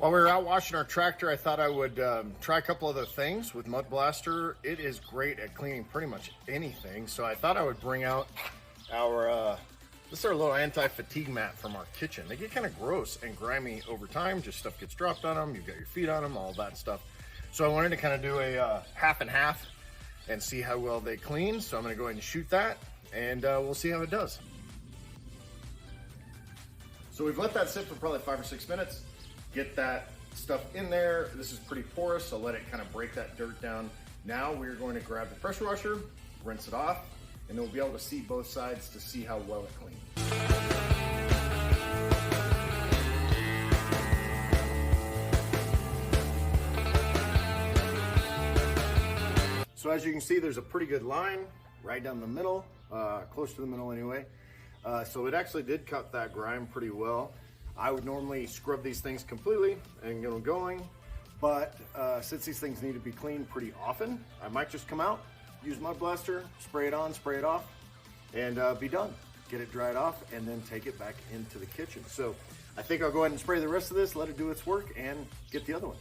While we were out washing our tractor, I thought I would try a couple other things with Mud Blaster. It is great at cleaning pretty much anything. So I thought I would bring out our, this is our little anti-fatigue mat from our kitchen. They get kind of gross and grimy over time. Just stuff gets dropped on them. You've got your feet on them, all that stuff. So I wanted to kind of do a half and half and see how well they clean. So I'm gonna go ahead and shoot that and we'll see how it does. So we've let that sit for probably 5 or 6 minutes. Get that stuff in there. This is pretty porous, so let it kind of break that dirt down. Now we're going to grab the pressure washer, rinse it off, and then we'll be able to see both sides to see how well it cleans. So as you can see, there's a pretty good line right down the middle, close to the middle anyway. So it actually did cut that grime pretty well. I would normally scrub these things completely and get them going, but since these things need to be cleaned pretty often, I might just come out, use Mud Blaster, spray it on, spray it off, and be done. Get it dried off and then take it back into the kitchen. So I think I'll go ahead and spray the rest of this, let it do its work, and get the other one.